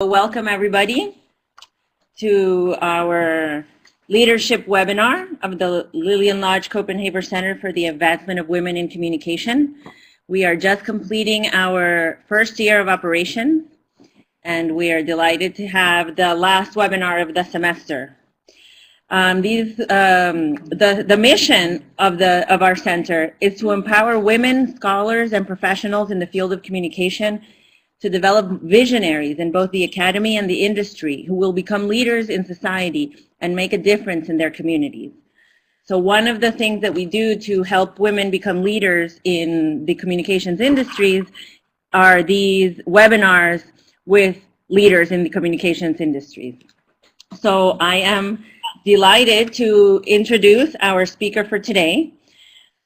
Welcome everybody to our leadership webinar of the Lillian Lodge Copenhagen Center for the Advancement of Women in Communication. We are just completing our first year of operation, and we are delighted to have the last webinar of the semester. The mission of our center is to empower women, scholars, and professionals in the field of communication to develop visionaries in both the academy and the industry who will become leaders in society and make a difference in their communities. So one of the things that we do to help women become leaders in the communications industries are these webinars with leaders in the communications industries. So I am delighted to introduce our speaker for today.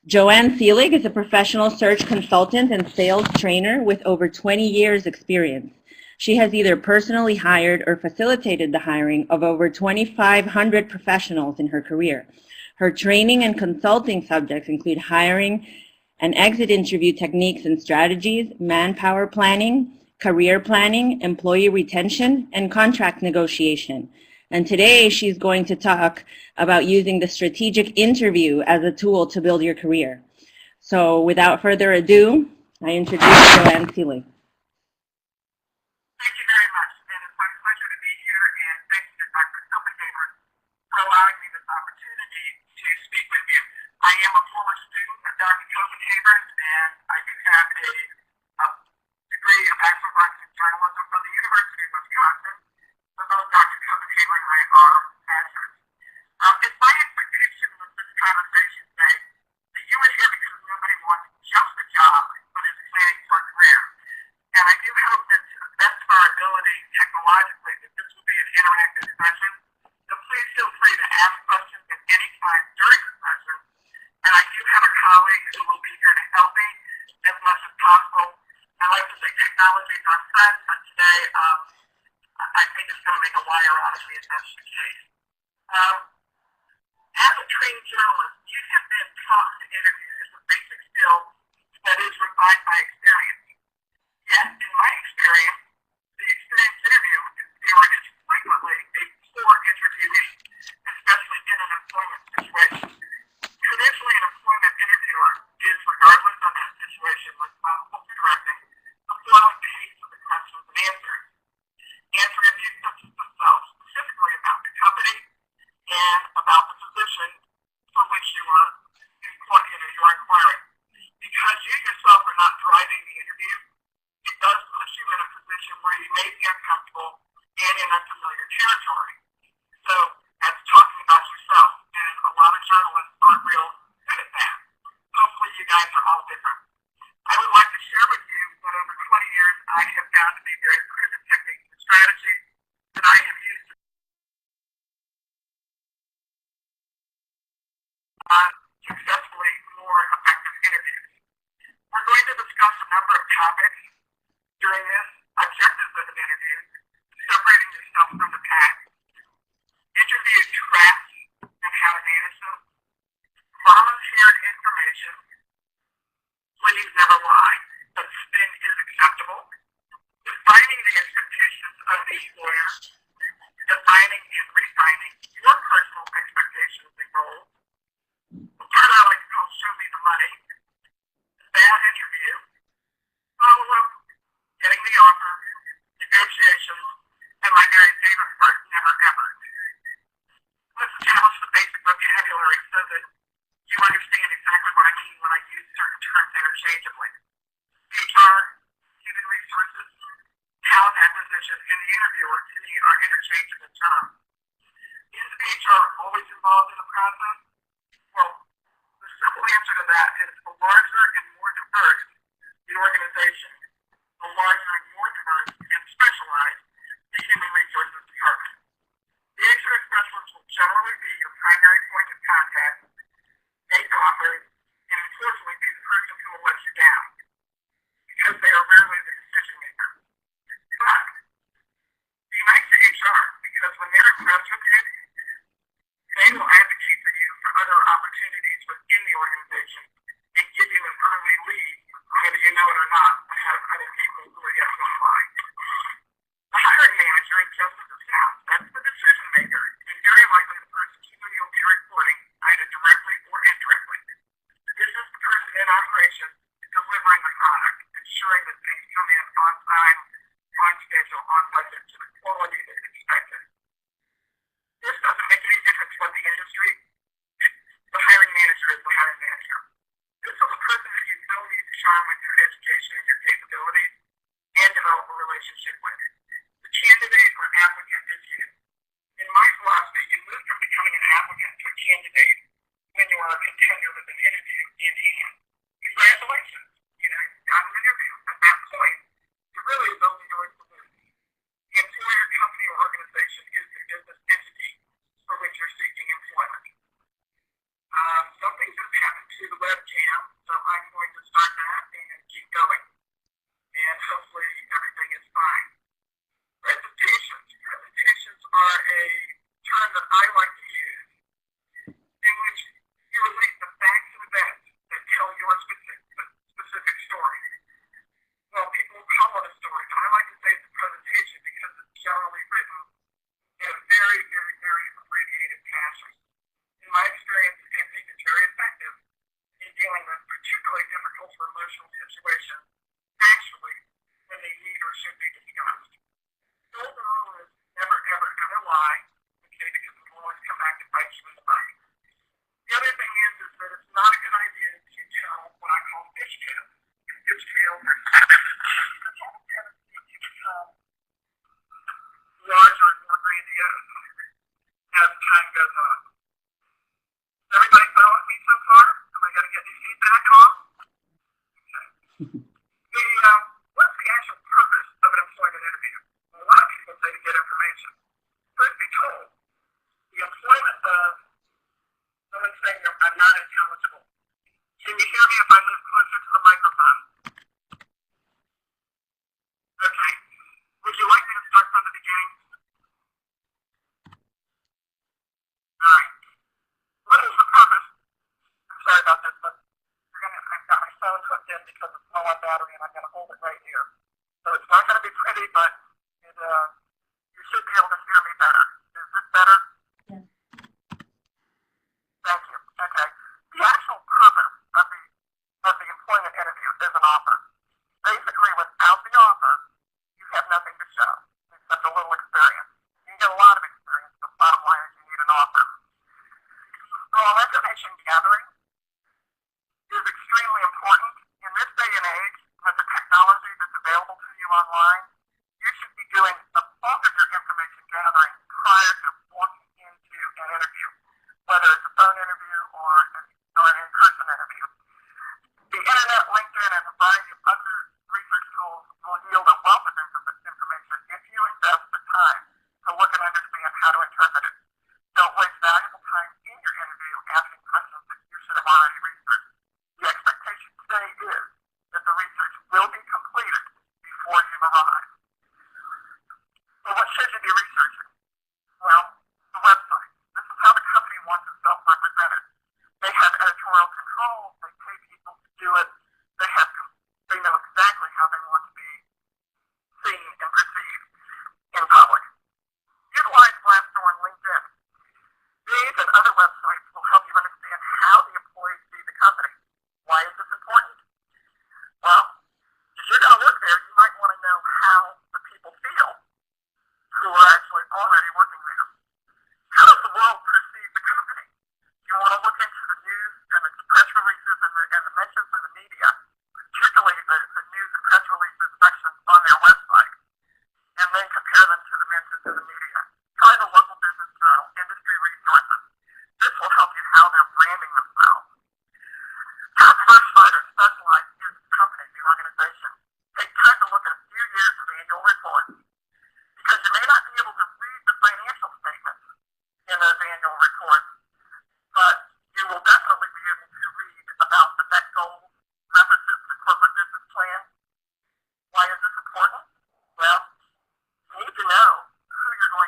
Joann Seiling is a professional search consultant and sales trainer with over 20 years experience. She has either personally hired or facilitated the hiring of over 2,500 professionals in her career. Her training and consulting subjects include hiring and exit interview techniques and strategies, manpower planning, career planning, employee retention, and contract negotiation. And today she's going to talk about using the strategic interview as a tool to build your career. So without further ado, I introduce Joann Seiling. Thank you very much, and it's my pleasure to be here, and thank you to Dr. Copenhagen for allowing me this opportunity to speak with you. I am a former student of Dr. Copenhagen, and I do have a degree of Bachelor of Arts in Journalism from the University of Wisconsin. For both Dr. Copenhagen and I are masters. It's my expectation with this conversation today that you would hear because nobody wants just a job, but is planning for a career. And I do hope that to the best of our ability technologically that this will be an interactive session. So please feel free to ask questions at any time during the session. And I do have a colleague who will be here to help me as much as possible. I like to say technology is our friend, but today I think it's going to make a liar out of me if that's the case. As a trained journalist, you have been taught to interview as a basic skill that is refined by experience. Yet, in my experience, the experienced interviewer is frequently a poor interviewee, especially in an employment situation. Traditionally, an employment interviewer is, regardless of that situation, responsible for directing the flow and pace of the questions and answers. Answering a few questions themselves, specifically about the company and about the position for which you are inquiring. Because you yourself are not driving the interview, it does put you in a position where you may be uncomfortable and in unfamiliar territory. So that's talking about yourself, and a lot of journalists aren't real good at that. Hopefully you guys are all different. I would like to share with you that over 20 years I have found to be very proven techniques and strategies that I have used on successfully more effective interviews. We're going to discuss a number of topics during this: objectives of an interview, separating yourself from the pack, interview traps and how to manage them, volunteered information, please never lie, but spin is acceptable, defining the expectations of the employer, defining and refining your personal expectations and goals, the part I like to call show me the money, bad interview, follow-up, getting the offer, negotiations, and my very favorite part, never ever. Let's establish the basic vocabulary so that you understand exactly what I mean when I use certain terms interchangeably. HR, human resources, talent acquisition, and the interviewer to me are interchangeable terms. Is HR always involved in the process? Well, the simple answer to that is the larger and more diverse the organization, the larger and more diverse and specialized the human resources department. The HR specialist will generally be your primary point of contact, make offers, and unfortunately be the person who will let you down, because they are rarely the decision maker. But be nice to HR, because when they're impressed with you, they will advocate for you for other opportunities within the organization and give you an early lead, whether you know it or not, ahead of other people who are yet to apply. The hiring justice of sound. That's the decision maker, and very likely the person to whom you'll be reporting, either directly or indirectly. This is the person in operation delivering the product, ensuring that things come in on time, on schedule, on budget, to the quality that's expected. This doesn't make any difference what the industry. The hiring manager is the hiring manager. This is a person that you will need to charm with your education and your capabilities and develop a relationship with. The candidate or applicant is you. In my philosophy, you move from becoming an applicant to a candidate when you are a contender with an interview in hand. Congratulations. You know, you got an interview. At that point, it really is only yours to lose. The employer, company, or organization is the business entity for which you're seeking employment. Something just happened to the webcam, so I'm going to start that and keep going. And hopefully everything is fine. Presentations. Presentations are a term that I like to use in which you relate the facts and events that tell your specific story. Well, people call it a story, but I like to say it's a presentation because it's generally written in a very, very, very abbreviated fashion. In my experience, I think it's very effective in dealing with particularly difficult or emotional situations, actually, when they need or should be discussed. The golden rule is never, ever, ever lie, okay, because it will always come back to bite you in the butt. The other thing is that it's not a good idea to tell what I call fish tales. Fish tales are have a tendency to become larger and more grandiose as time goes on. Everybody following me so far? Am I going to get any feedback at all? Okay. What's the actual purpose of an employment interview? Well, a lot of people say to get information. Truth be told, the employment of someone saying I'm not intelligible. Can you hear me if I move closer to the microphone? Okay. Would you like me to start from the beginning? All right. What is the purpose? I'm sorry about this, but I've got my phone hooked in because it's low on battery, and I'm going to hold it right here. So it's not going to be pretty, but you should be able to hear me better. Is this better? Yes. Thank you. Okay. The actual purpose of the employment interview is an offer. Basically, without the offer, you have nothing to show except a little experience. You can get a lot of experience, but the bottom line is you need an offer. Well, information gathering is extremely important. In this day and age, with the technology that's available to you online, you should be doing the bulk of your information gathering prior to walking into an interview, whether it's a phone interview or an in-person interview. The internet, LinkedIn, and a variety of other research tools will yield a wealth of information if you invest the time to look and understand how to interpret it. Don't waste valuable time in your interview asking questions that you should have already researched. The expectation today is that the research will be completed before you arrive. So what should you be researching? Well, the website. This is how the company wants itself represented. They have editorial control. They pay people to do it. They know exactly how they want to be seen and perceived in public. Utilize Glassdoor and LinkedIn. These and other websites will help you understand how the employees see the company. Why is this important? Well, if you're going to work there, you might want to know how the people feel who are actually already working there. How does the world perceive the company? You want to look into the news and the press releases and the mentions in the media, particularly the news and press releases sections on their website, and then compare them to the mentions in the media. Try the local business journal, industry resources. This will help you how they're branding themselves. How diversified or specialized is the company, the organization? Take time to look at a few years of annual reports, because you may not be able to read the financial statements in those annual reports, but you will definitely be able to read about the net goals, references to the corporate business plan. Why is this important? Well, you need to know who you're going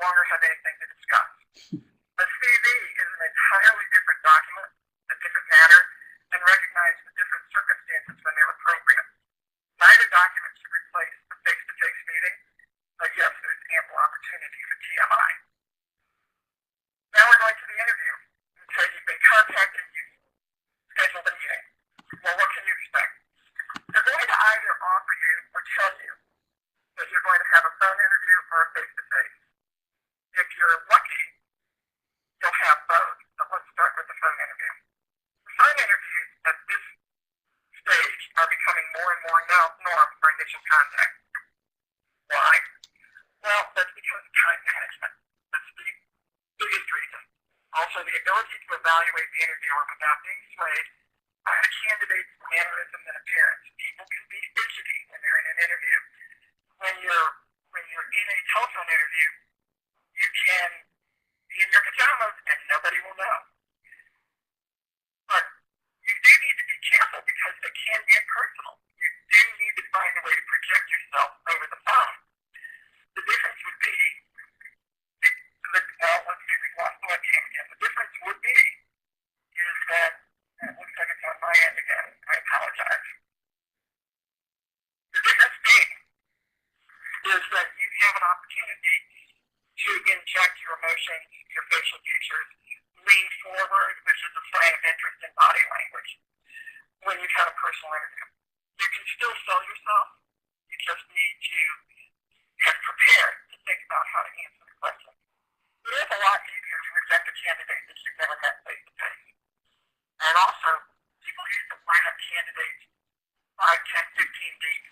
longer have anything to discuss. A CV is an entirely different document, a different matter, and recognizes the different circumstances when they're appropriate. Neither document should replace a face-to-face meeting, but yes, there's ample opportunity for TMI. Now we're going to the interview. So you've been contacted, you've scheduled a meeting. Well, what can you expect? They're going to either offer you or tell you that you're going to have a phone interview or a face-to-face. If you're lucky, you'll have both, but let's start with the phone interview. The phone interviews at this stage are becoming more and more norm for initial contact. Why? Well, that's because of time management. That's the biggest reason. Also, the ability to evaluate the interviewer without being swayed by a candidate's mannerism and appearance. People can be fidgety when they're in an interview. When you're in a telephone interview, you can be in your pajamas and nobody will know. But you do need to be careful because they can be impersonal. You do need to find a way to project yourself over the phone. The difference would be, let's see, we've lost the webcam again. The difference would be is that, it looks like it's on my end again. I apologize. The difference being is that you have an opportunity to inject your emotions, your facial features, lean forward, which is a sign of interest in body language, when you have a personal interview. You can still sell yourself. You just need to have prepared to think about how to answer the question. It is a lot easier to reject a candidate that you've never met face-to-face. And also, people used to line up candidates 5, 10, 15 deep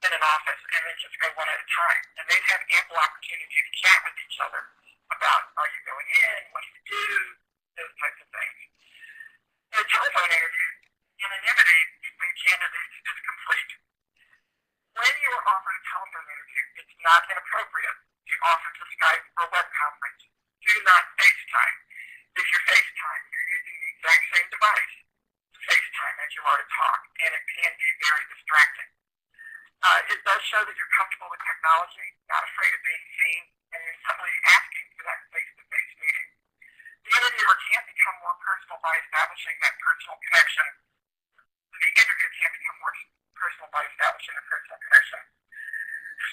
in an office and then just go one at a time. And they'd have ample opportunity to chat with each other about, are you going in, what do you do, those types of things. In a telephone interview, anonymity between candidates is complete. When you are offered a telephone interview, it's not inappropriate to offer to Skype or web conference. Do not FaceTime. If you're FaceTime, you're using the exact same device to FaceTime as you are to talk, and it can be very distracting. It does show that you're comfortable with technology, not afraid of being seen, and you're simply asking for that face-to-face meeting. The interviewer can't become more personal by establishing that personal connection. The interview can become more personal by establishing a personal connection.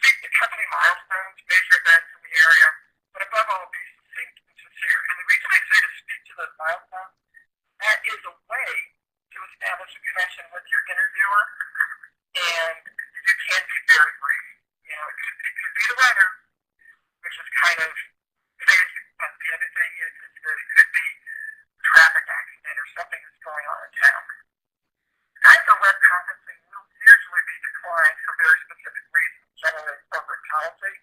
Speak to company milestones, major events in the area, but above all, be succinct and sincere. And the reason I say to speak to those milestones, that is a way to establish a connection with your interviewer, and you can be very brief. You know, it could be the weather, which is kind of fancy, but the other thing is that it could be a traffic accident or something that's going on in town. Skype or web conferencing will usually be declined for very specific reasons, generally corporate policy.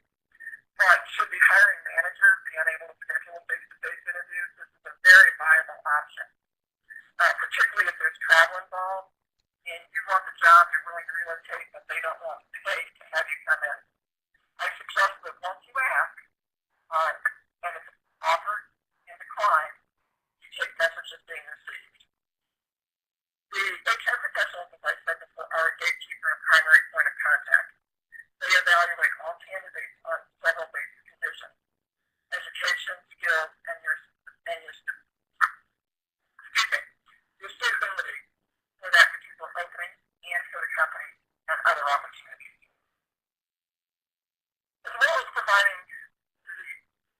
But should the hiring manager be unable to schedule face-to-face interviews, this is a very viable option, particularly if there's travel involved and you want the job, you're willing to relocate, but they don't want to pay to have you come in. I suggest that once you ask, and it's offered and declined, you take messages being received. The HR professionals, as I said before, are a gatekeeper and primary point of contact. They evaluate all candidates on several basic conditions: education, skills, and your suitability for that particular opening and for the company and other opportunities. As well as providing the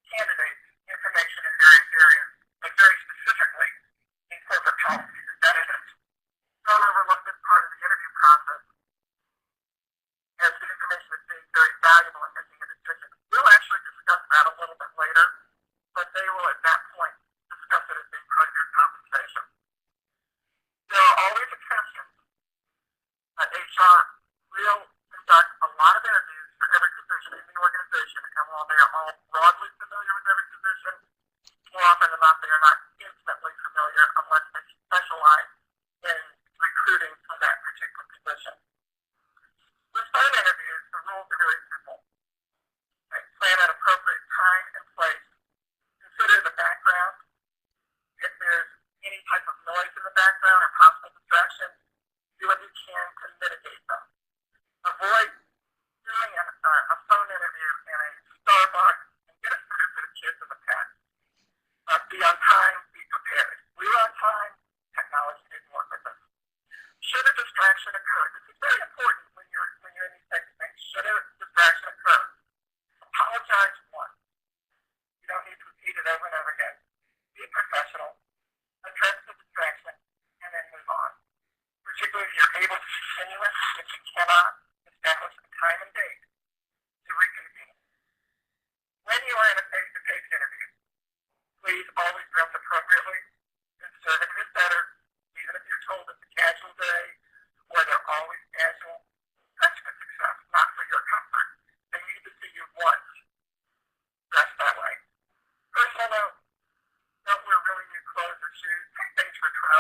candidates information in various areas, but very specifically in corporate policies and benefits. Don't overlook this part of the interview process, as the information is being very valuable in making a decision. We'll actually discuss that a little bit later, but they will at that point discuss it as being part of your compensation. There are always exceptions. HR will conduct a lot of interviews for every position in the organization, and while they are all broadly familiar with every position, more often than not they are not intimately familiar unless they specialize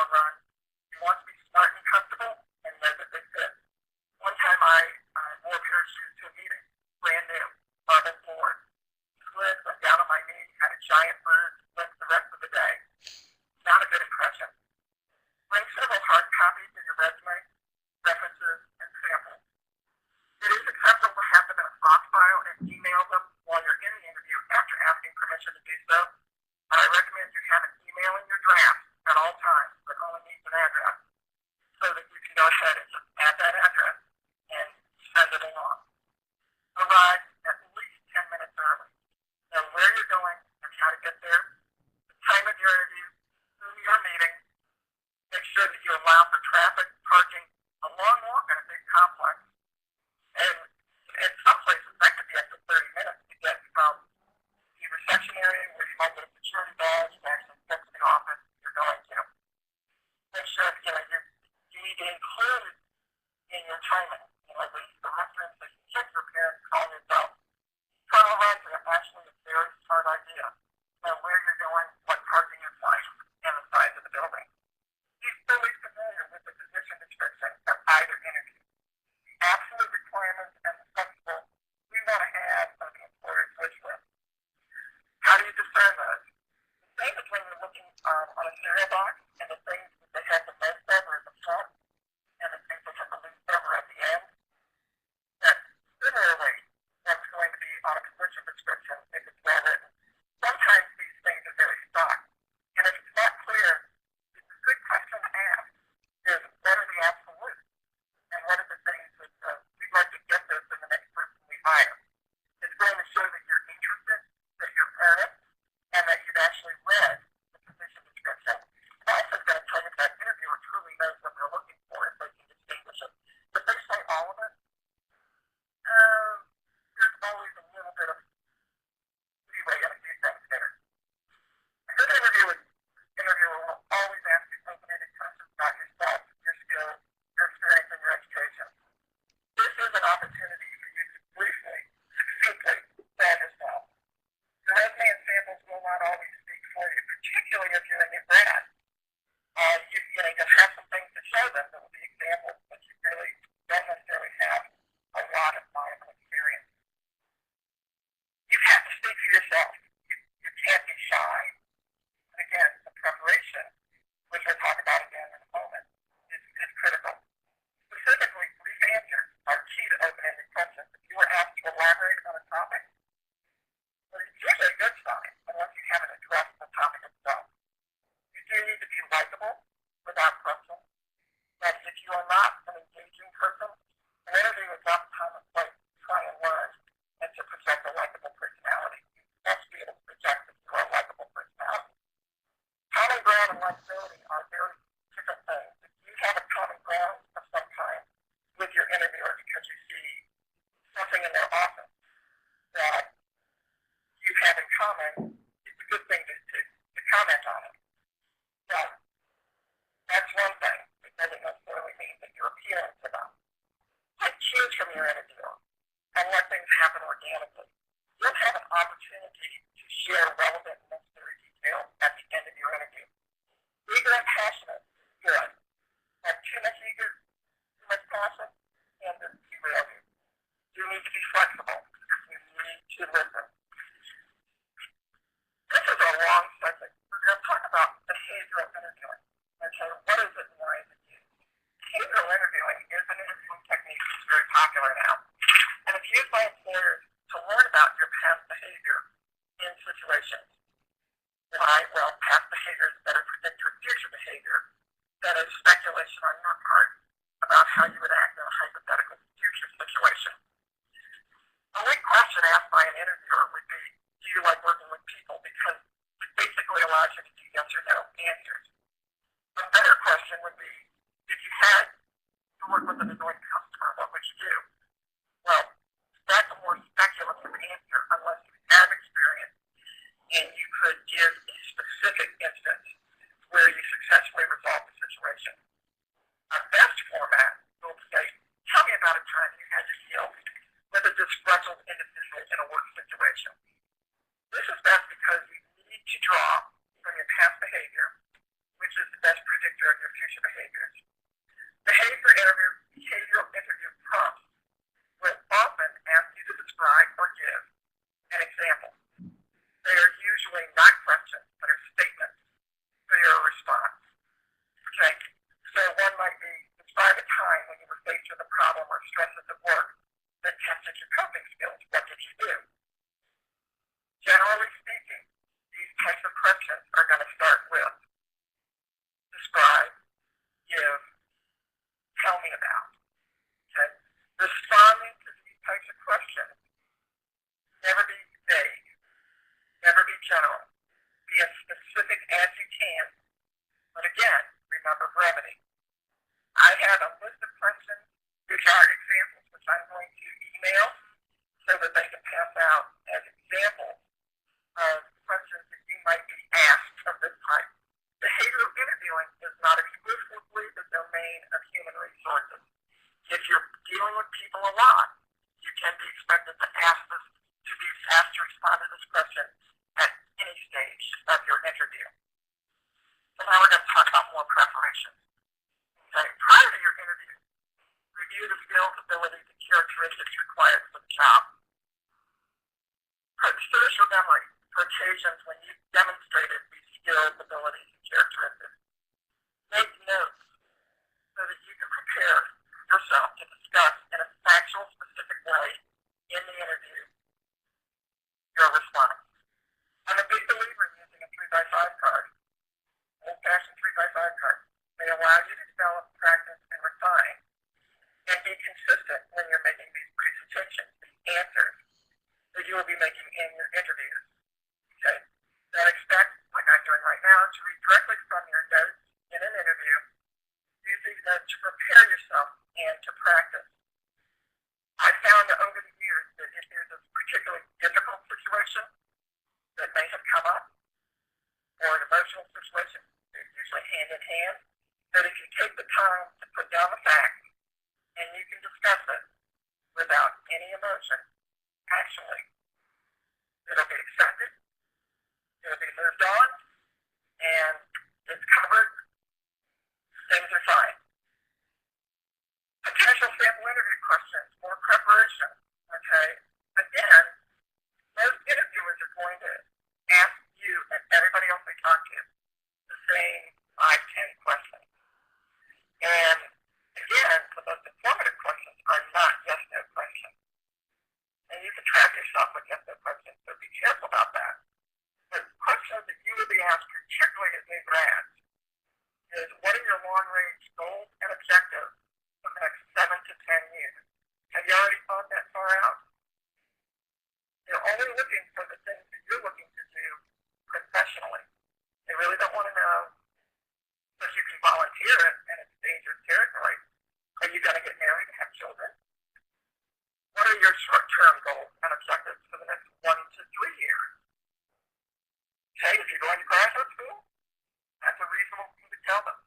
run. You want to be smart and comfortable and know that they fit. One time I wore a pair of shoes to a meeting, brand new, marble floor. Slid, went down on my knee, had a giant bruise, limped the rest of the day. Not a good impression. Bring several hard copies of your resume, references, and samples. It is acceptable to have them in a soft file and email them while you're in the interview after asking permission to do so. I recommend you have an email in your draft at all times, but only needs an address, so that you can go ahead and just add that address and send it along. Arrive at least 10 minutes early. Know where you're going and how to get there, the time of your interview, who you're meeting. Make sure that you allow for traffic, parking, a long walk in a big complex. And in some places, that could be up to 30 minutes to get from the reception area where you might get a security badge to actually get to the office you're going to. Make sure if you consider your future behaviors. Behavioral interview prompts will often ask you to describe or give an example. They are usually not questions, but are statements for your response. Okay? So one might be, describe a time when you were faced with a problem or stresses at work that tested your coping skills. What did you do? Generally speaking, these types of questions are going to start with describe, give, tell me about. Okay? Responding to these types of questions, never be vague, never be general. Be as specific as you can, but again, remember brevity. I have a list of questions, which are examples, which I'm going to email so that they can pass out as examples of questions that you might be asked of this type. Behavioral interviewing is not exclusively the domain of human resources. If you're dealing with people a lot, you can be expected to be asked to respond to this question at any stage of your interview. So now we're going to talk about more preparation. Okay, prior to your interview, review the skills, abilities, and characteristics required for the job. Search your memory for occasions when you demonstrated these skills, abilities, and characteristics. Make notes so that you can prepare yourself to discuss in a factual, specific way in the interview your response. I'm a big believer in using a 3x5 card, old-fashioned 3x5 card. They allow you to develop, practice, and refine, and be consistent when you're making these presentations, these answers that you will be making in your interviews. Okay? Don't expect, like I'm doing right now, to read directly from your notes in an interview. Use these notes to prepare yourself and to practice. I found that over the years that if there's a particularly difficult situation that may have come up, or an emotional situation, they're usually hand in hand, that if you take the time to put down the facts and you can discuss it without any emotion, actually, it'll be accepted, it'll be moved on, and it's covered, things are fine. Potential sample interview questions or preparation, okay? Again, most interviewers are going to ask you and everybody else they talk to the same 5-10 questions. And again, the most informative questions are not yes-no questions. And you can trap yourself with yes-no questions, so be careful about that. The questions that you will be asked, particularly as new grads, is what are your long-range goals and objectives for the next 7 to 10 years? Have you already thought that far out? They're only looking for the things that you're looking to do professionally. They really don't want to know if you can volunteer it and it's dangerous territory. Are you going to get married and have children? What are your short-term goals and objectives for the next 1 to 3 years? Okay, if you're going to graduate school, that's a reasonable thing to tell them.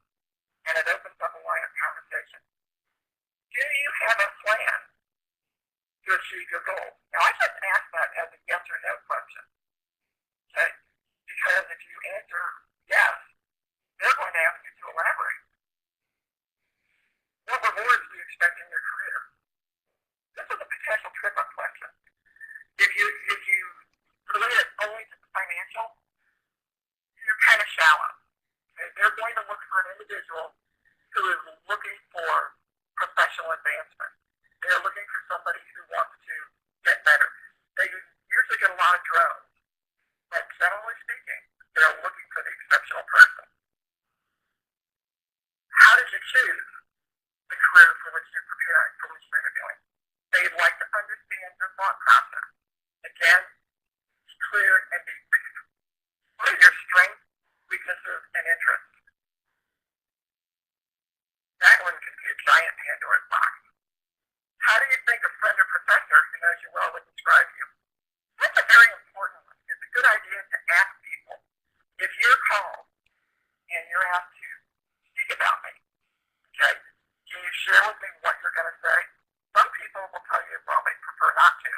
And it opens up a line of conversation. Do you have a plan to achieve your goals? Now, I just ask that as a yes or no question. Okay? Because if you answer yes, they're going to ask you to elaborate. What rewards do you expect in your career? This is a potential trip-up question. If you relate it only to the financial, you're kind of shallow. Okay? They're going to look for an individual who is looking for professional advancement. They're looking for somebody who wants to get better. They usually get a lot of drones, but generally speaking, they're looking for the exceptional person. How did you choose the career for which you're preparing, for which you're interviewing? They'd like to understand your thought process. Again, be clear and be brief. What are your strengths, weaknesses, and interests? That one can be a giant Pandora's box. How do you think a friend or professor who knows you well would describe you? That's a very important one. It's a good idea to ask people, if you're called and you're asked to speak about me, okay, can you share with me what you're going to say? Some people will tell you, well, they prefer not to.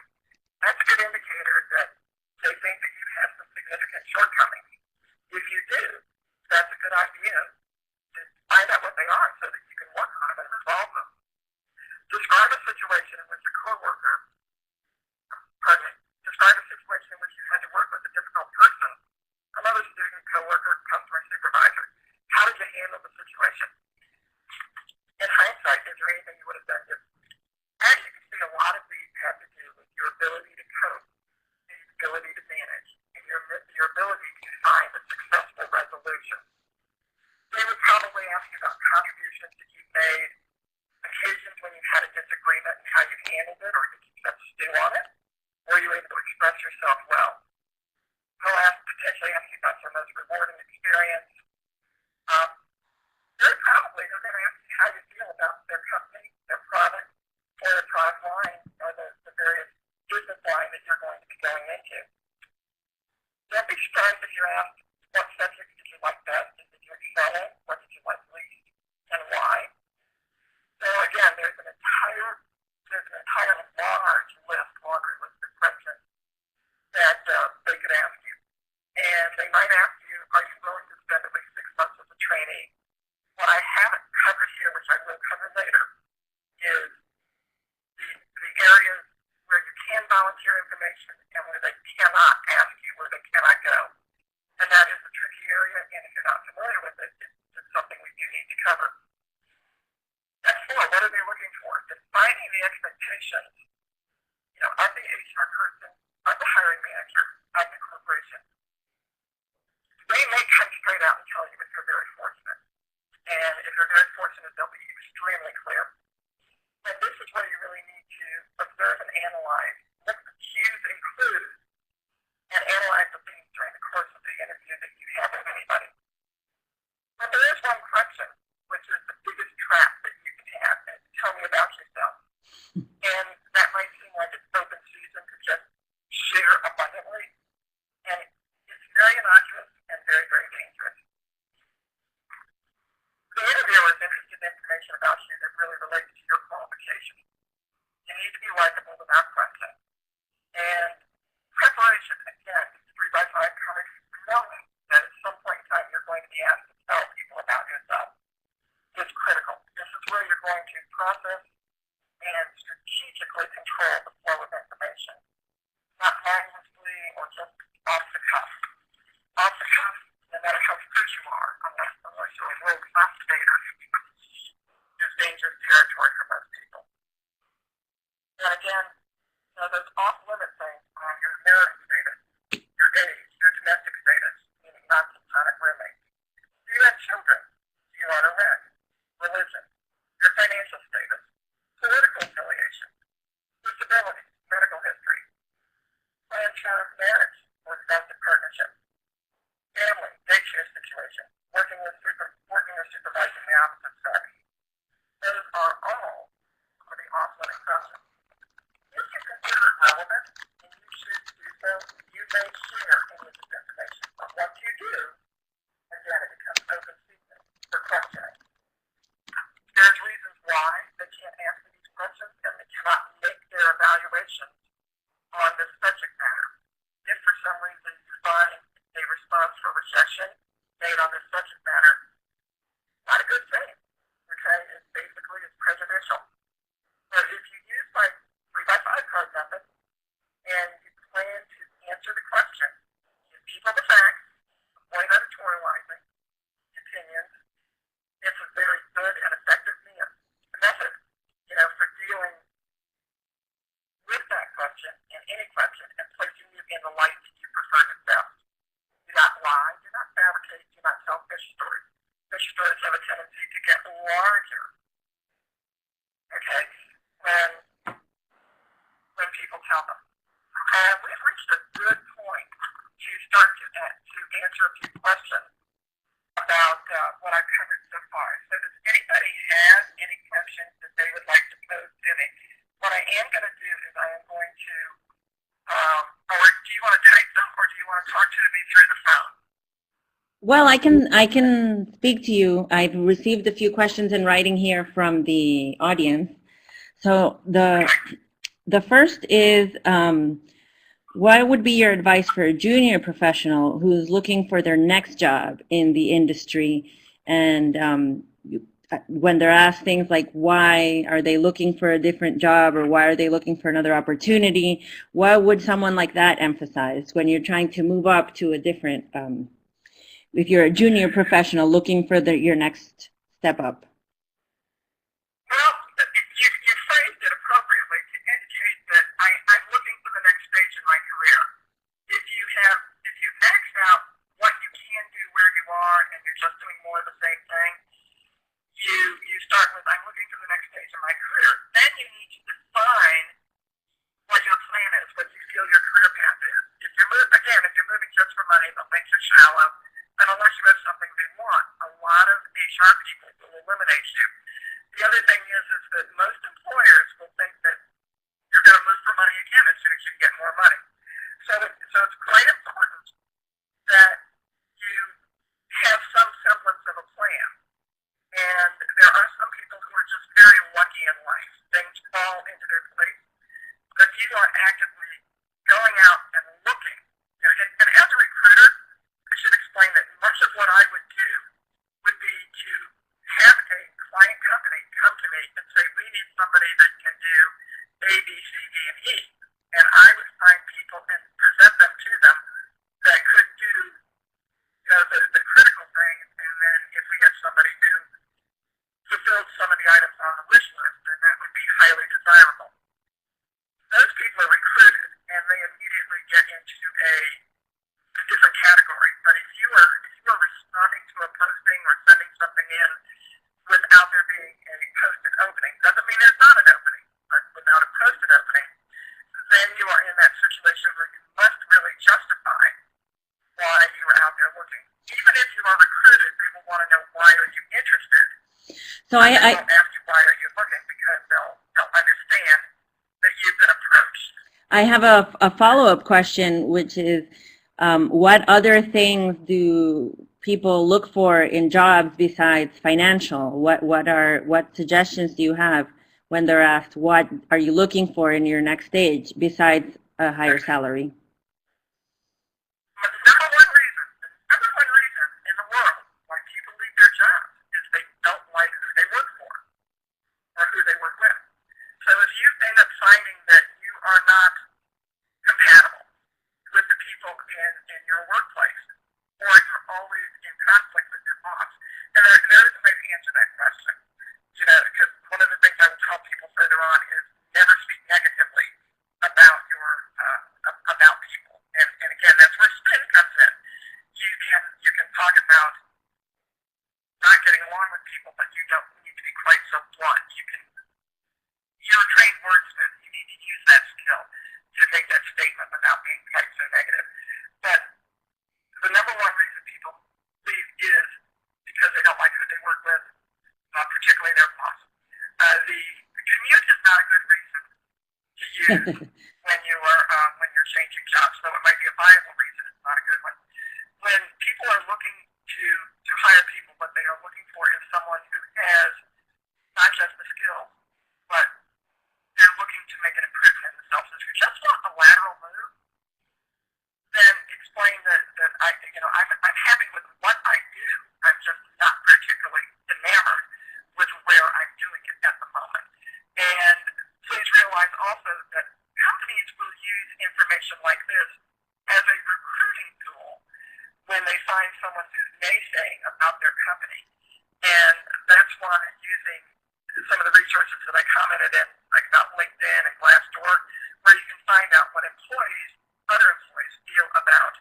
That's a good indicator that they think that you have some ask you about contributions that you've made, occasions when you've had a disagreement and how you handled it, or did you kept stew on it? Were you able to express yourself well? They'll potentially ask you about your most rewarding experience. Very probably they're going to ask you how you feel about their company, their product, or their product line, or the various business line that you're going to be going into. Don't be surprised if you're asked what subjects did you like best, did you excel in, what did you like least, and why. So again, there's an entire laundry list of questions that they could ask you. And they might ask you, are you willing to spend at least 6 months as a trainee? What I haven't covered here, which I will cover later, is the areas where you can volunteer information and where they cannot ask you, where they cannot go. And that is a tricky area, and if you're not familiar with it, it's something we do need to cover. That's four. What are they looking for? Defining the expectations, of the HR person, of the hiring manager, of the corporation. They may come straight out and tell you if you're very fortunate. And if you're very fortunate, they'll be extremely clear. But this is where you really need to observe and analyze what the cues include and analyze the things during the course of the interview that you have with anybody. But there is one question, which is the biggest trap that you can have. And tell me about yourself. And that might seem like it's open season to just share abundantly. And it's very innocuous and very, very dangerous. The interviewer is interested in information about you that really relates to your qualifications. You need to be likable without question. And preparation, again, is 3x5 coverage, knowing that at some point in time you're going to be asked to tell people about yourself. It's critical. This is where you're going to process and strategically control the flow of information. Not mindlessly or just off the cuff. Off the cuff, no matter how good you are, unless you're a world-class debater, is dangerous territory for most people. And again, those off-limit things on your marriage status, your age, your domestic status, meaning non-platonic roommates. Do you have children? Do you own a rent? Religion? Your financial status? Political affiliation? Disability? Medical history? Planned child marriage or domestic partnership? Family, daycare situation, working or supervising the opposite sex. Those are all of the off-limit questions. If you consider it relevant, and you choose to do so, you may share any of this information. But once you do, again, it becomes open season for questioning. There's reasons why they can't answer these questions, and they cannot make their evaluations on this subject matter. If for some reason you find a response for rejection made on this subject matter, not a good thing. Okay, it's prejudicial. But if you use my 3x5 card method and you plan to answer the question, give people the facts, avoid editorializing opinions, it's a very good and effective method, for dealing with that question and any question and placing you in the light that you prefer to sell. Do not lie, do not fabricate, do not tell fish stories. Fish stories have a tendency to get larger, okay, when people tell them. And we've reached a good point to start to answer a few questions about what I've covered so far. So does anybody have any questions that they would like to pose to me? What I am going to do is I am going to, or do you want to type them or do you want to talk to me through the phone? Well, I can speak to you. I've received a few questions in writing here from the audience. So the first is, what would be your advice for a junior professional who's looking for their next job in the industry? And when they're asked things like, why are they looking for a different job, or why are they looking for another opportunity, what would someone like that emphasize when you're trying to move up to a different, if you're a junior professional looking for your next step up? Well, you phrased it appropriately to indicate that I'm looking for the next stage in my career. If you've maxed out what you can do where you are and you're just doing more of the same thing, money but makes it shallow, and unless you have something they want, a lot of HR people will eliminate you. The other thing is that most employers will think that you're going to move for money again as soon as you get more money. So it's quite important that you have some semblance of a plan. And there are some people who are just very lucky in life. Things fall into their place. But if you are actively going out and looking, and as a recruiter, I should explain that much of what I would do would be to have a client company come to me and say, we need somebody that can do A, B, C, D, and E. And I would find people and present them to them that could do the critical things. And then if we had somebody who fulfilled some of the items on the wish list, then that would be highly desirable. Those people are recruited, and they immediately get into a different category. But if you are responding to a posting or sending something in without there being a posted opening, doesn't mean there's not an opening, but without a posted opening, then you are in that situation where you must really justify why you are out there looking. Even if you are recruited, they will want to know, why are you interested? So I don't ask you, why are you looking, because they'll understand that you've been approached. I have a follow-up question, which is, what other things do people look for in jobs besides financial? What suggestions do you have when they're asked, what are you looking for in your next stage besides a higher salary? The number one reason in the world why people leave their jobs is they don't like who they work for or who they work with. So if you end up finding that you are not compatible with the people in your workplace, or you're always in conflict with your boss, and there is a way to answer that question. Because one of the things I will tell people further on is never speak negatively about about people. And again, that's where spin comes in. You can talk about not getting along with people, but you don't need to be quite so blunt. You're a trained wordsmith. You need to use that skill to make that statement without being quite so negative. But the number one reason people leave is because they don't like who they work with, particularly their boss. The commute is not a good reason to use when you're changing jobs. So it might be a viable reason. It's not a good one. When people are looking to hire people, what they are looking for is someone who has not just the skills, but they're looking to make an improvement in themselves. If you just want a lateral move, then explain that I'm happy with what I do. I'm just not particularly enamored with where I'm doing it at the moment. And please realize also that companies will use information like this as a recruiting tool when they find someone who's naysaying about their company. And that's why using some of the resources that I commented in, like about LinkedIn and Glassdoor, where you can find out what other employees feel about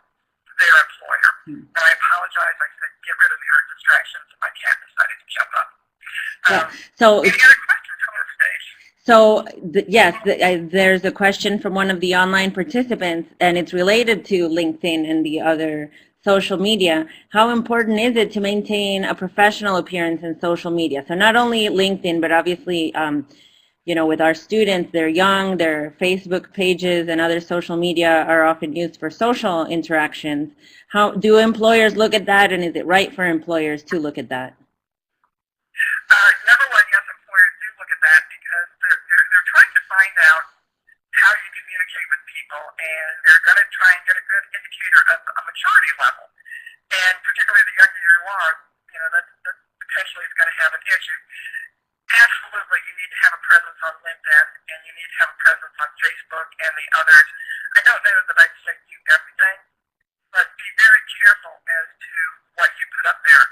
their employer. And I apologize, I said get rid of your distractions. My cat decided to jump up. Any other questions on this stage? So, yes, there's a question from one of the online participants, and it's related to LinkedIn and the other social media. How important is it to maintain a professional appearance in social media? So not only LinkedIn, but obviously, with our students, they're young, their Facebook pages and other social media are often used for social interactions. How do employers look at that, and is it right for employers to look at that? Number one, yes, employers do look at that because they're trying to find out how you communicate with people, and they're going to try and get a good indicator of a maturity level. And particularly the younger you are, that potentially is going to have an issue. Absolutely, you need to have a presence on LinkedIn, and you need to have a presence on Facebook and the others. I don't know that I'd say do everything, but be very careful as to what you put up there.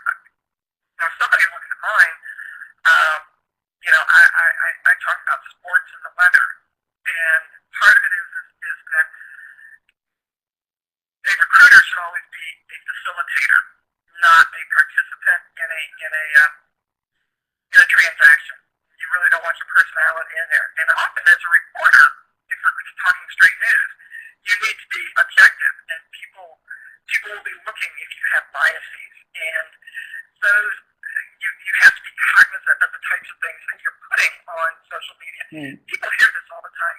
Now, if somebody looks at mine, I talk about sports and the weather, and part of it is that a recruiter should always be a facilitator, not a participant in a transaction. You really don't want your personality in there. And often as a reporter, if we're talking straight news, you need to be objective, and people will be Right. People hear this all the time.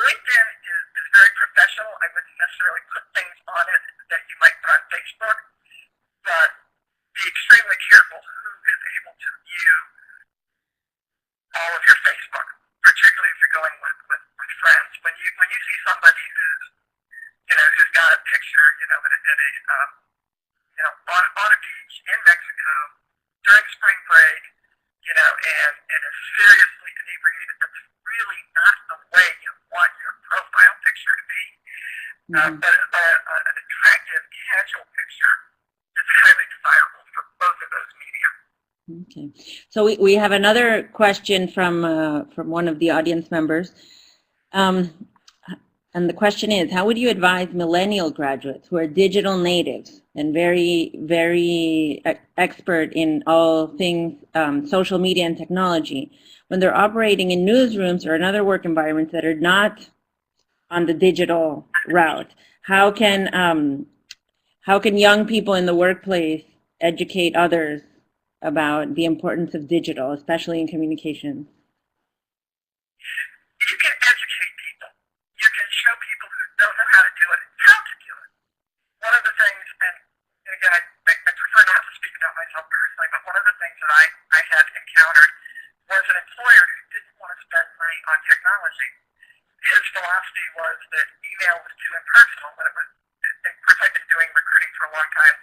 LinkedIn is very professional. I wouldn't necessarily put things on it that you might put on Facebook, but be extremely careful who is able to view all of your Facebook, particularly if you're going with friends. When you see somebody who's got a picture, on a beach in Mexico during spring break, and is seriously inebriated, that's really not the way you want your profile picture to be. But an attractive, casual picture is highly desirable for both of those media. Okay. So we have another question from one of the audience members. And the question is, how would you advise millennial graduates who are digital natives and very, very expert in all things social media and technology when they're operating in newsrooms or in other work environments that are not on the digital route? How can young people in the workplace educate others about the importance of digital, especially in communications? You can educate people. You can show people who don't know how to do it how to do it. One of the things, and again, I prefer not to speak about myself personally, but one of the things that I had encountered was an employer who didn't want to spend money on technology. His philosophy was that email was too impersonal, but it was, of course, I've been doing recruiting for a long time.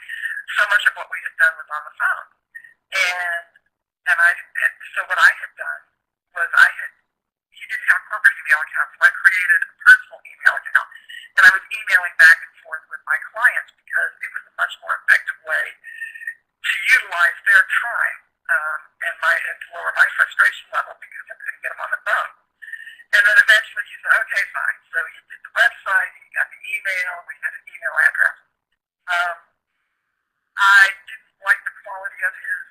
So much of what we had done was on the phone. So what I had done was he didn't have a corporate email account, so I created a personal email account, and I was emailing back and forth with my clients because it was a much more effective way to utilize their time and to lower my frustration level because I couldn't get them on the phone. And then eventually he said, okay, fine. So he did the website, he got the email, we had an email address. I didn't like the quality of his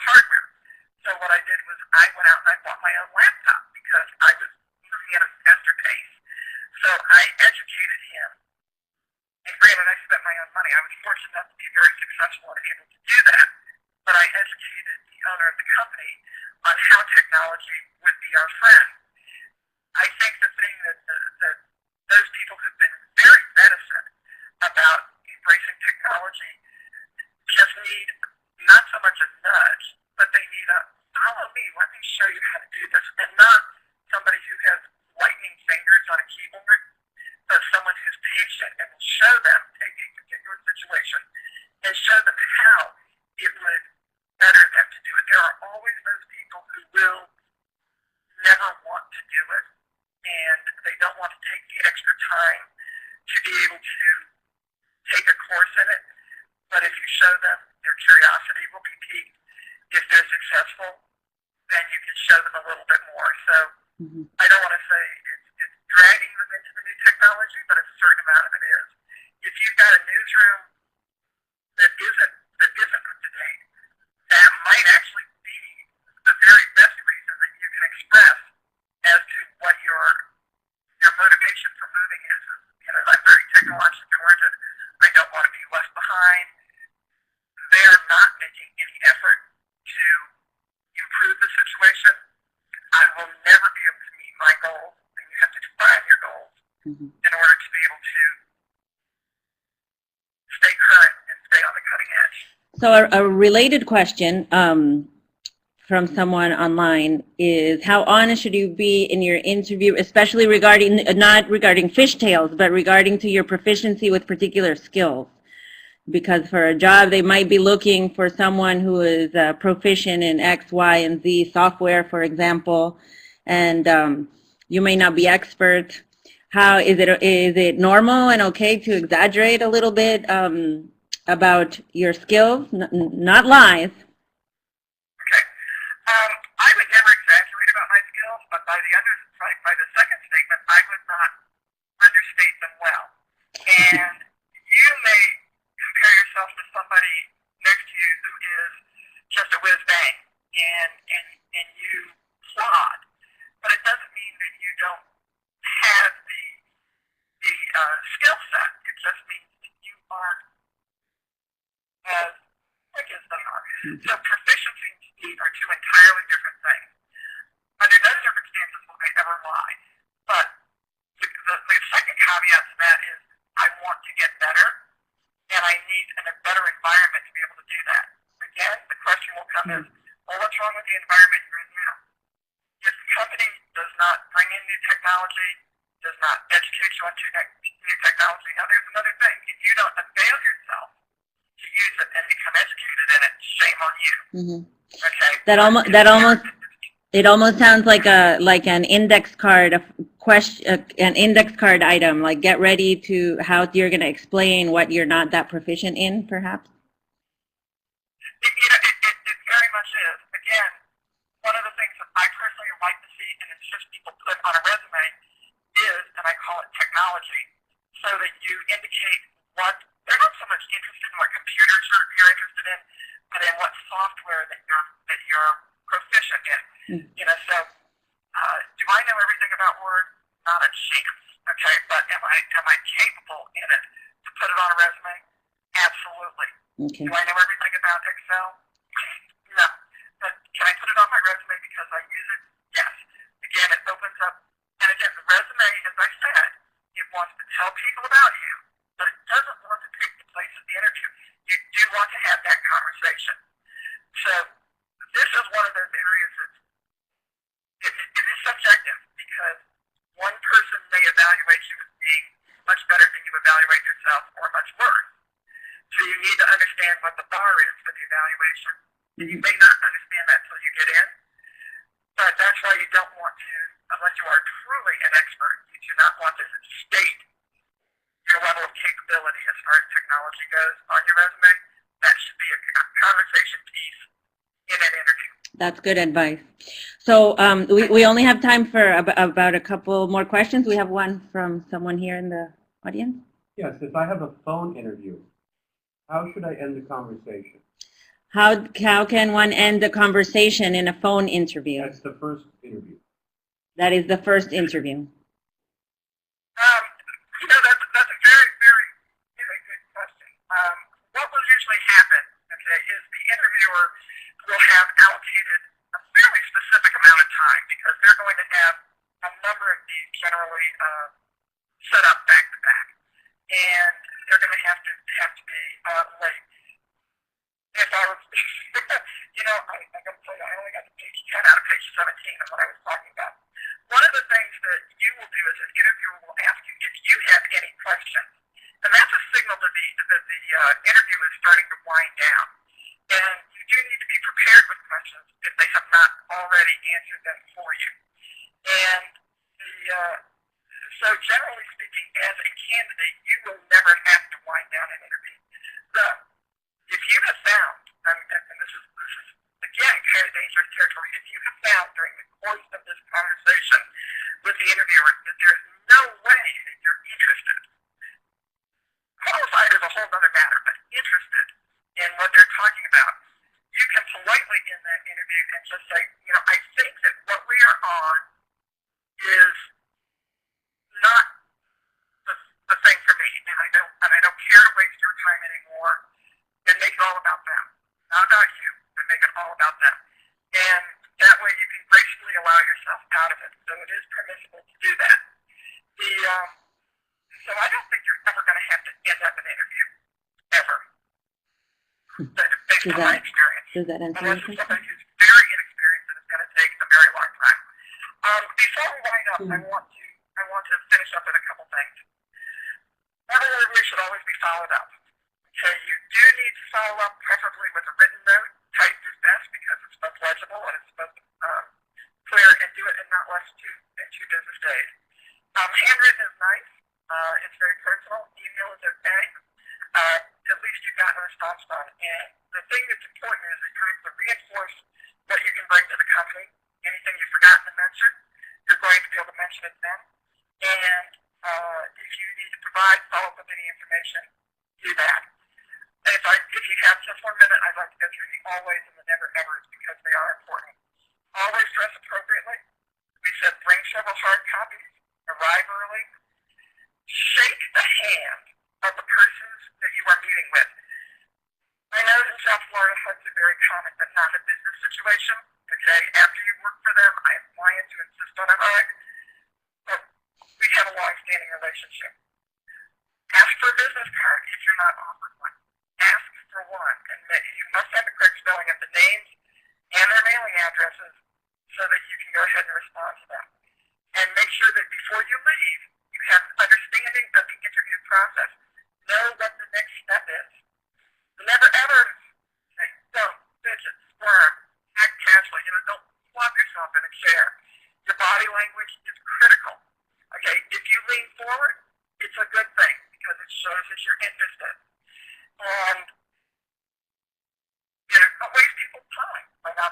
hardware. So what I did was I went out and I bought my own laptop because I was moving at a faster pace. So I educated him. And granted, I spent my own money. I was fortunate enough to be very successful and able to do that. But I educated the owner of the company on how technology would be our friend. I think the thing that those people who've been very reticent about embracing technology just need not so much a nudge, but they need a follow me, let me show you how to do this, and not somebody who has lightning fingers on a keyboard, but someone who's patient and will show them, take a particular situation, and show them how it would better them to do it. There are always those people who will never want to do it, and they don't want to take the extra time to be able to take a course in it. But if you show them, their curiosity will be piqued. If they're successful, then you can show them a little bit more. So I don't want to say it's dragging them into the new technology, but a certain amount of it is. If you've got a newsroom that isn't up to date, that might actually be the very best reason that you can express as to what your motivation for moving is. I'm very technologically oriented. I don't want to be left behind. They're not making any effort to improve the situation. I will never be able to meet my goals, and you have to define your goals in order to be able to stay current and stay on the cutting edge. So a related question from someone online is, how honest should you be in your interview, especially regarding, not regarding fishtails, but regarding to your proficiency with particular skills? Because for a job, they might be looking for someone who is proficient in X, Y, and Z software, for example, and you may not be expert. How is it normal and okay to exaggerate a little bit about your skills, not lies? Okay. I would never exaggerate about my skills, but by the second statement, I would not understate them well. And you may compare yourself to somebody next to you who is just a whiz bang and you plod, but it doesn't mean that you don't have the skill set. It just means that you aren't as quick as they are. So proficiency and speed are two entirely different things. come is, well, what's wrong with the environment you're in now? If the company does not bring in new technology, does not educate you on new technology, now there's another thing. If you don't avail yourself to use it and become educated in it, shame on you. Mm-hmm. Okay. It almost sounds like an index card, an index card item. Like, get ready to how you're going to explain what you're not that proficient in, perhaps. It very much is. Again, one of the things that I personally like to see, and it's just people put on a resume, is, and I call it technology, so that you indicate what they're not so much interested in what computers you're interested in, but in what software that you're proficient in. So do I know everything about Word? Not a chance. Okay, but am I capable in it to put it on a resume? Absolutely. Okay. Do I know everything about Excel? No. But can I put it on my resume because I use it? Yes. Again, it opens up, and again, the resume, as I said, it wants to tell people about you, but it doesn't want to take the place of the interview. You do want to have that conversation. So this is one of those areas that it is subjective, because one person may evaluate you as being much better than you evaluate yourself, or much worse. So you need to understand what the bar is for the evaluation. And you may not understand that until you get in, but that's why you don't want to, unless you are truly an expert, you do not want to state your level of capability as far as technology goes on your resume. That should be a conversation piece in an interview. That's good advice. So we only have time for about a couple more questions. We have one from someone here in the audience. Yes, if I have a phone interview, how should I end the conversation? How can one end the conversation in a phone interview? That's the first interview. That is the first interview. That's a very, very, very good question. What will usually happen, okay, is the interviewer will have allocated a fairly specific amount of time, because they're going to have a number of these generally set up back to back, and they're going to have to be late. If I was, I got to tell you, I only got to page 10 out of page 17 of what I was talking about. One of the things that you will do as an interviewer will ask you if you have any questions, and that's a signal that the interview is starting to wind down. And you do need to be prepared with questions if they have not already answered them for you. And so generally speaking, as a candidate, you will never have to wind down an interview. So if you have found, and this is again kind of dangerous territory, if you have found during the course of this conversation with the interviewer that there's no way that you're interested, qualified is a whole other matter, but interested in what they're talking about, you can politely in that interview and just say, I think that what we are on is not the thing for me, and I don't care to waste your time anymore, and make it all about them. Not about you, but make it all about them. And that way you can gracefully allow yourself out of it. So it is permissible to do that. So I don't think you're ever going to have to end up an interview. Ever. Based on my experience. Does that answer unless your it's question? somebody who's very inexperienced and it's going to take a very long time. Before we wind up, I want to finish up with a couple things. Every interview should always be followed up. Okay, you do need to follow up, preferably with a written note. Typed is best because it's both legible and it's both clear, and do it in not less than 2 business days. Handwritten is nice. It's very personal. Email is okay. At least you've gotten a response done. And the thing that's important is that you're able to reinforce what you can bring to the company. Anything you've forgotten to mention, you're going to be able to mention it then. And if you need to provide follow-up with any information, do that. And if you have just 1 minute, I'd like to go through the always and the never-evers, because they are important. Always dress appropriately. We said bring several hard copies. Arrive early. Shake the hand of the persons that you are meeting with. I know in South Florida, hugs are very common, but not a business situation. Okay, after you work for them, I am clients who insist on a hug. But we have a long-standing relationship. Ask for a business card if you're not offered one. Ask for one, and you must have the correct spelling of the names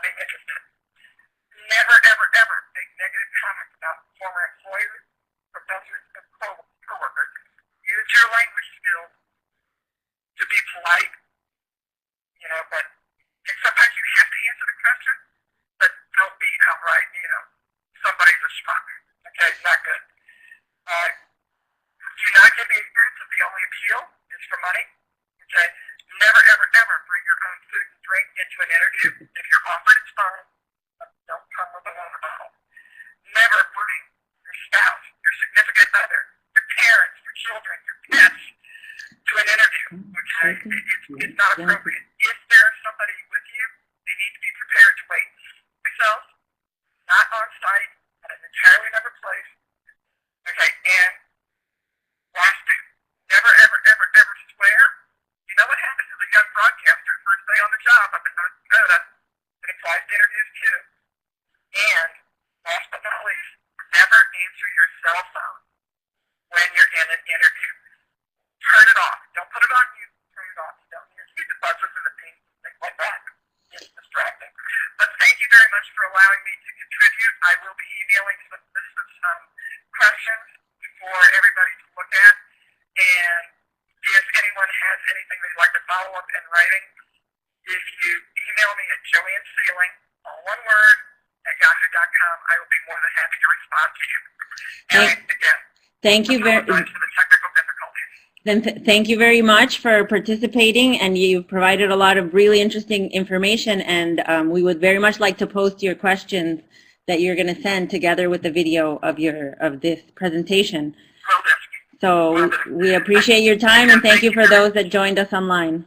being interested. Never, ever, ever make negative comments about former employers, professors, and co-workers. Use your language skills to be polite, but sometimes you have to answer the question, but don't be outright, somebody's a schmuck. Okay, it's not good. Do not give the appearance that the only appeal is for money. Okay, never, ever, ever bring your own food and drink into an interview. If you're offered, it's fine. Don't come with a water bottle. Never bring your spouse, your significant other, your parents, your children, your pets to an interview. Okay, it's not appropriate. If there's somebody with you, they need to be prepared to wait themselves, not on site, at an entirely another place. Okay, and last thing, never, ever, ever, ever swear. You know what happens as a young broadcaster, first day on the job up in North Dakota, it applies to interviews too. And last but not least, never answer your cell phone when you're in an interview. Turn it off. Don't put it on you. Turn it off. Don't use the buzzers or the beeps, things like that. It's distracting. But thank you very much for allowing me to contribute. I will be emailing some list of some questions for everybody to look at. And if anyone has anything they'd like to follow up in writing, if you email me at Joann Seiling, all one word, at yahoo.com, I will be more than happy to respond to you. And again, thank you very much for the technical difficulties. Thank you very much for participating, and you've provided a lot of really interesting information, and we would very much like to post your questions that you're going to send together with the video of this presentation. So we appreciate your time, and thank you for those that joined us online.